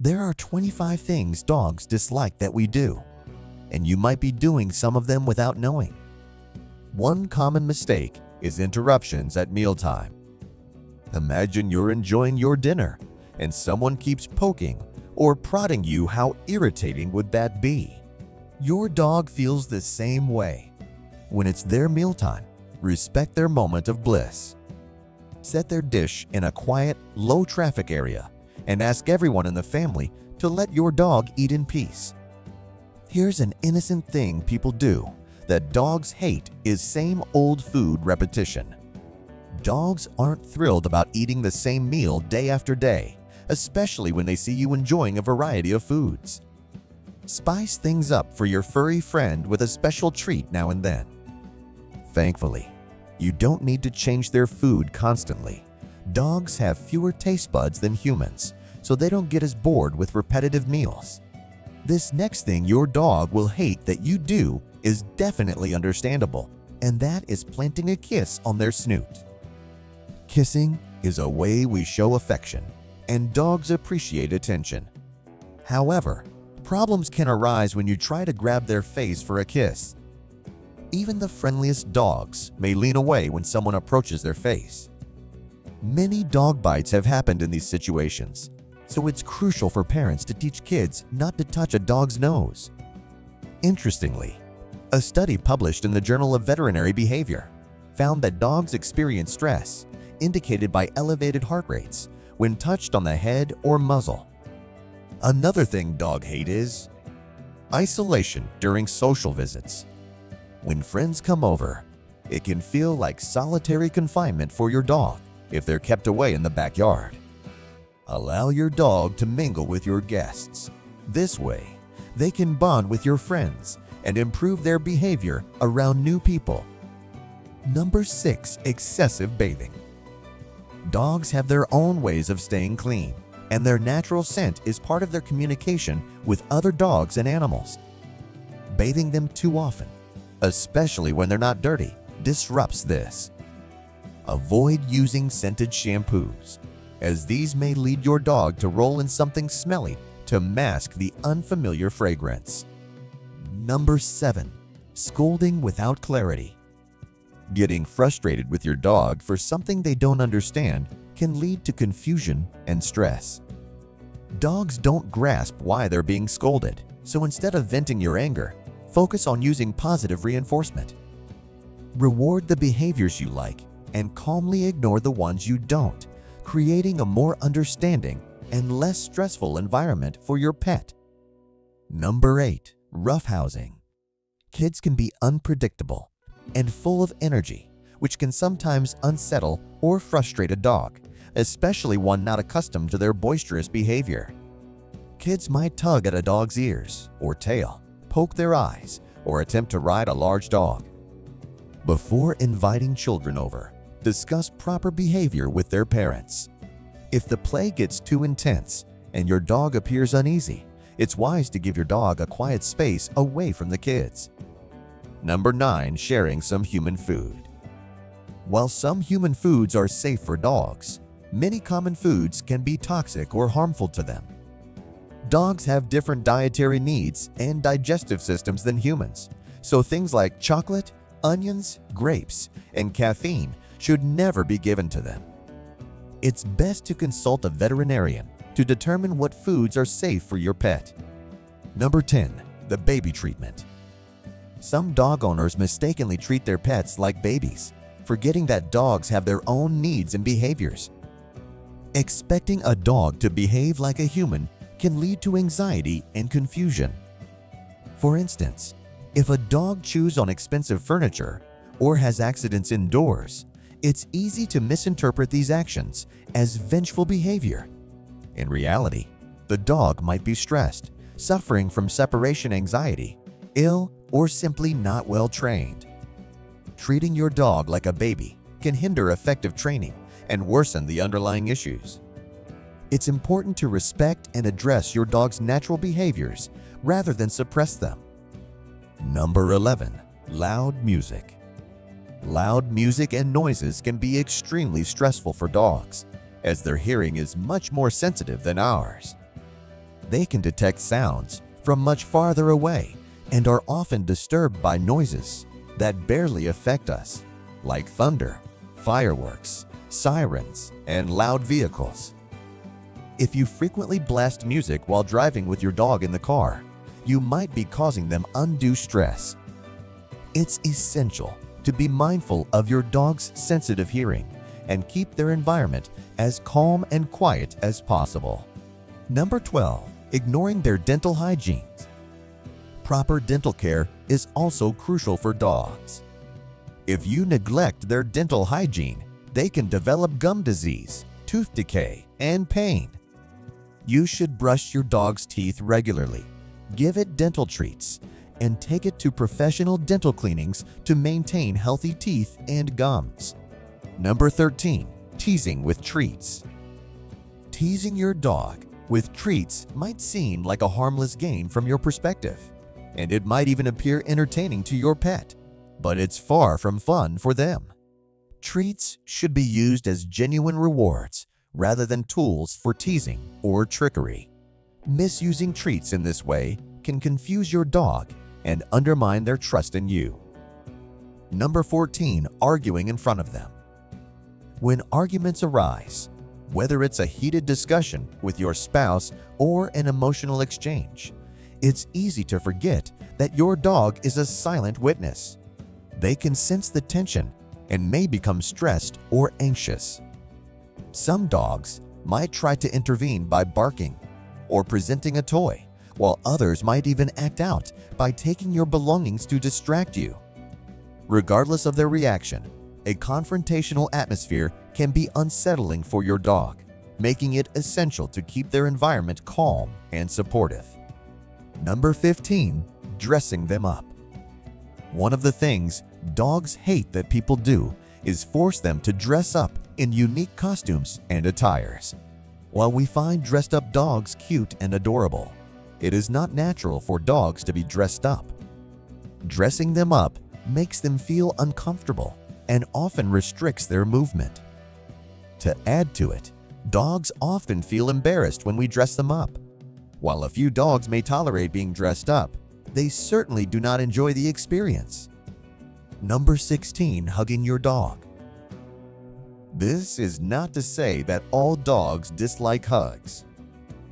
There are 25 things dogs dislike that we do, and you might be doing some of them without knowing. One common mistake is interruptions at mealtime. Imagine you're enjoying your dinner and someone keeps poking or prodding you. How irritating would that be? Your dog feels the same way. When it's their mealtime, respect their moment of bliss. Set their dish in a quiet, low-traffic area and ask everyone in the family to let your dog eat in peace. Here's an innocent thing people do that dogs hate is same old food repetition. Dogs aren't thrilled about eating the same meal day after day, especially when they see you enjoying a variety of foods. Spice things up for your furry friend with a special treat now and then. Thankfully, you don't need to change their food constantly. Dogs have fewer taste buds than humans, so they don't get as bored with repetitive meals. This next thing your dog will hate that you do is definitely understandable, and that is planting a kiss on their snoot. Kissing is a way we show affection, and dogs appreciate attention. However, problems can arise when you try to grab their face for a kiss. Even the friendliest dogs may lean away when someone approaches their face. Many dog bites have happened in these situations, so it's crucial for parents to teach kids not to touch a dog's nose. Interestingly, a study published in the Journal of Veterinary Behavior found that dogs experience stress, indicated by elevated heart rates, when touched on the head or muzzle. Another thing dogs hate is isolation during social visits. When friends come over, it can feel like solitary confinement for your dog if they're kept away in the backyard. Allow your dog to mingle with your guests. This way, they can bond with your friends and improve their behavior around new people. Number 6. Excessive bathing. Dogs have their own ways of staying clean, and their natural scent is part of their communication with other dogs and animals. Bathing them too often, especially when they're not dirty, disrupts this. Avoid using scented shampoos, as these may lead your dog to roll in something smelly to mask the unfamiliar fragrance. Number 7. Scolding without clarity. Getting frustrated with your dog for something they don't understand can lead to confusion and stress. Dogs don't grasp why they're being scolded, so instead of venting your anger, focus on using positive reinforcement. Reward the behaviors you like and calmly ignore the ones you don't, creating a more understanding and less stressful environment for your pet. Number 8. Roughhousing. Kids can be unpredictable and full of energy, which can sometimes unsettle or frustrate a dog, especially one not accustomed to their boisterous behavior. Kids might tug at a dog's ears or tail, poke their eyes, or attempt to ride a large dog. Before inviting children over, discuss proper behavior with their parents. If the play gets too intense and your dog appears uneasy, it's wise to give your dog a quiet space away from the kids. Number 9. Sharing some human food. While some human foods are safe for dogs, many common foods can be toxic or harmful to them. Dogs have different dietary needs and digestive systems than humans, so things like chocolate, onions, grapes, and caffeine should never be given to them. It's best to consult a veterinarian to determine what foods are safe for your pet. Number 10. The baby treatment. Some dog owners mistakenly treat their pets like babies, forgetting that dogs have their own needs and behaviors. Expecting a dog to behave like a human can lead to anxiety and confusion. For instance, if a dog chews on expensive furniture or has accidents indoors, it's easy to misinterpret these actions as vengeful behavior. In reality, the dog might be stressed, suffering from separation anxiety, ill, or simply not well trained. Treating your dog like a baby can hinder effective training and worsen the underlying issues. It's important to respect and address your dog's natural behaviors rather than suppress them. Number 11. Loud music. Loud music and noises can be extremely stressful for dogs, as their hearing is much more sensitive than ours. They can detect sounds from much farther away and are often disturbed by noises that barely affect us, like thunder, fireworks, sirens, and loud vehicles. If you frequently blast music while driving with your dog in the car, you might be causing them undue stress. It's essential to be mindful of your dog's sensitive hearing and keep their environment as calm and quiet as possible. Number 12. Ignoring their dental hygiene. Proper dental care is also crucial for dogs. If you neglect their dental hygiene, they can develop gum disease, tooth decay, and pain. You should brush your dog's teeth regularly, give it dental treats, and take it to professional dental cleanings to maintain healthy teeth and gums. Number 13. Teasing with treats. Teasing your dog with treats might seem like a harmless game from your perspective, and it might even appear entertaining to your pet, but it's far from fun for them. Treats should be used as genuine rewards rather than tools for teasing or trickery. Misusing treats in this way can confuse your dog and undermine their trust in you. Number 14. Arguing in front of them. When arguments arise, whether it's a heated discussion with your spouse or an emotional exchange, it's easy to forget that your dog is a silent witness. They can sense the tension and may become stressed or anxious. Some dogs might try to intervene by barking or presenting a toy, while others might even act out by taking your belongings to distract you. Regardless of their reaction, a confrontational atmosphere can be unsettling for your dog, making it essential to keep their environment calm and supportive. Number 15. Dressing them up. One of the things dogs hate that people do is force them to dress up in unique costumes and attires. While we find dressed-up dogs cute and adorable, it is not natural for dogs to be dressed up. Dressing them up makes them feel uncomfortable and often restricts their movement. To add to it, dogs often feel embarrassed when we dress them up. While a few dogs may tolerate being dressed up, they certainly do not enjoy the experience. Number 16. Hugging your dog. This is not to say that all dogs dislike hugs.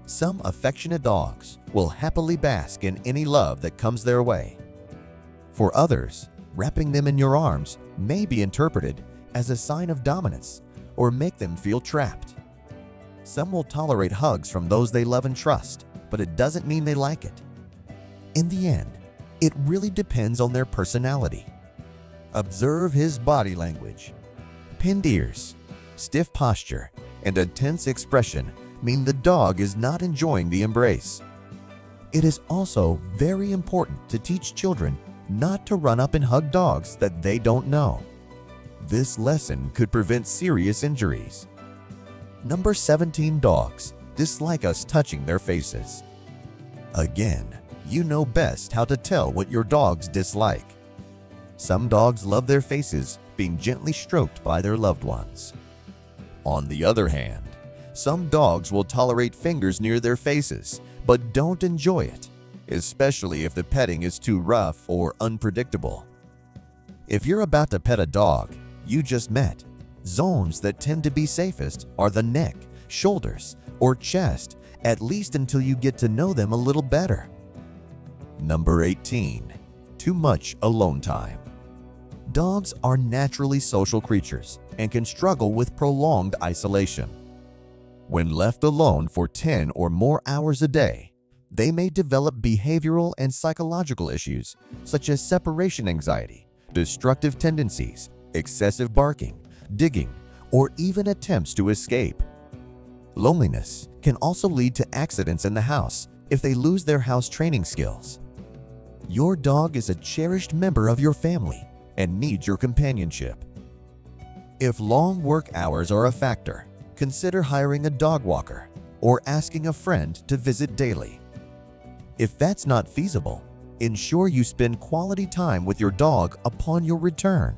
Some affectionate dogs will happily bask in any love that comes their way. For others, wrapping them in your arms may be interpreted as a sign of dominance or make them feel trapped. Some will tolerate hugs from those they love and trust, but it doesn't mean they like it. In the end, it really depends on their personality. Observe his body language. Pinned ears, stiff posture, and a tense expression mean the dog is not enjoying the embrace. It is also very important to teach children not to run up and hug dogs that they don't know. This lesson could prevent serious injuries. Number 17. Dogs dislike us touching their faces. Again, you know best how to tell what your dogs dislike. Some dogs love their faces being gently stroked by their loved ones. On the other hand, some dogs will tolerate fingers near their faces, but don't enjoy it, especially if the petting is too rough or unpredictable. If you're about to pet a dog you just met, zones that tend to be safest are the neck, shoulders, or chest, at least until you get to know them a little better. Number 18. Too much alone time. Dogs are naturally social creatures and can struggle with prolonged isolation. When left alone for 10 or more hours a day, they may develop behavioral and psychological issues such as separation anxiety, destructive tendencies, excessive barking, digging, or even attempts to escape. Loneliness can also lead to accidents in the house if they lose their house training skills. Your dog is a cherished member of your family and needs your companionship. If long work hours are a factor, consider hiring a dog walker or asking a friend to visit daily. If that's not feasible, ensure you spend quality time with your dog upon your return.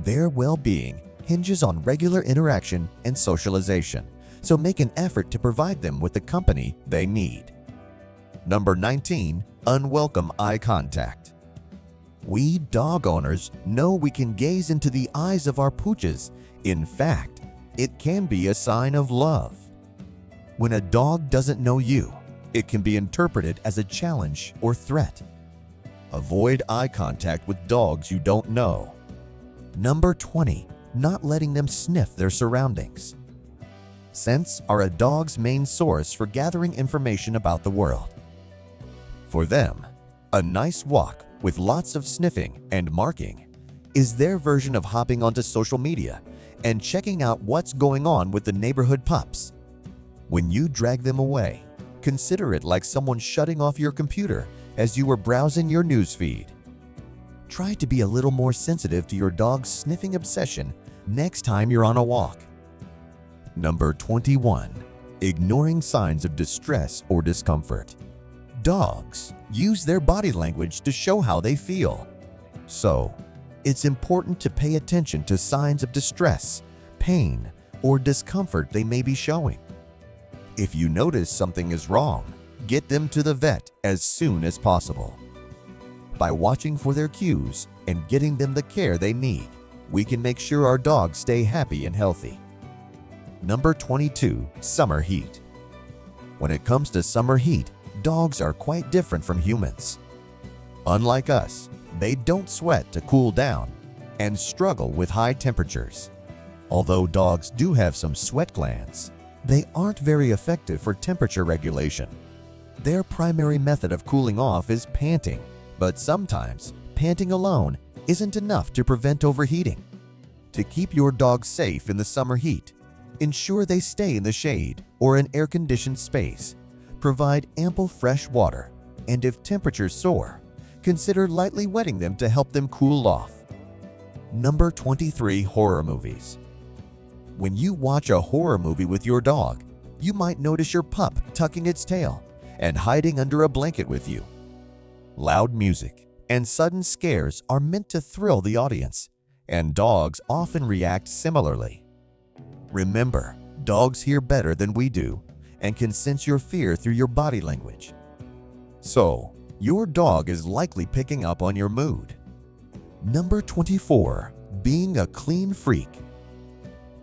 Their well-being hinges on regular interaction and socialization, so make an effort to provide them with the company they need. Number 19. Unwelcome eye contact. We dog owners know we can gaze into the eyes of our pooches. In fact, it can be a sign of love. When a dog doesn't know you, it can be interpreted as a challenge or threat. Avoid eye contact with dogs you don't know. Number 20. Not letting them sniff their surroundings. Scents are a dog's main source for gathering information about the world. For them, a nice walk with lots of sniffing and marking is their version of hopping onto social media and checking out what's going on with the neighborhood pups. When you drag them away, consider it like someone shutting off your computer as you were browsing your newsfeed. Try to be a little more sensitive to your dog's sniffing obsession next time you're on a walk. Number 21. Ignoring signs of distress or discomfort. Dogs use their body language to show how they feel. So, it's important to pay attention to signs of distress, pain, or discomfort they may be showing. If you notice something is wrong, get them to the vet as soon as possible. By watching for their cues and getting them the care they need, we can make sure our dogs stay happy and healthy. Number 22. Summer heat. When it comes to summer heat, dogs are quite different from humans. Unlike us, they don't sweat to cool down and struggle with high temperatures. Although dogs do have some sweat glands, they aren't very effective for temperature regulation. Their primary method of cooling off is panting, but sometimes panting alone isn't enough to prevent overheating. To keep your dog safe in the summer heat, ensure they stay in the shade or an air-conditioned space. Provide ample fresh water, and if temperatures soar, consider lightly wetting them to help them cool off. Number 23. Horror movies. When you watch a horror movie with your dog, you might notice your pup tucking its tail and hiding under a blanket with you. Loud music and sudden scares are meant to thrill the audience, and dogs often react similarly. Remember, dogs hear better than we do and can sense your fear through your body language. So, your dog is likely picking up on your mood. Number 24. Being a clean freak.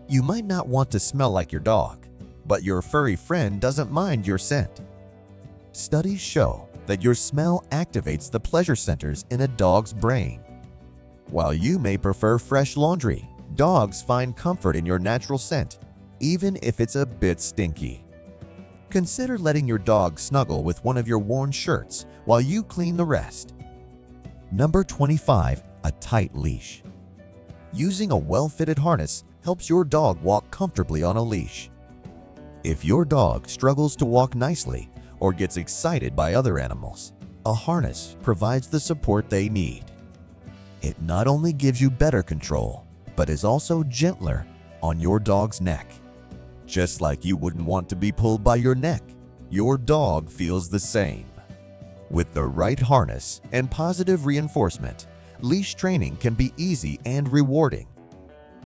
You might not want to smell like your dog, but your furry friend doesn't mind your scent. Studies show that your smell activates the pleasure centers in a dog's brain. While you may prefer fresh laundry, dogs find comfort in your natural scent, even if it's a bit stinky. Consider letting your dog snuggle with one of your worn shirts while you clean the rest. Number 25. A tight leash. Using a well-fitted harness helps your dog walk comfortably on a leash. If your dog struggles to walk nicely or gets excited by other animals, a harness provides the support they need. It not only gives you better control, but is also gentler on your dog's neck. Just like you wouldn't want to be pulled by your neck, your dog feels the same. With the right harness and positive reinforcement, leash training can be easy and rewarding.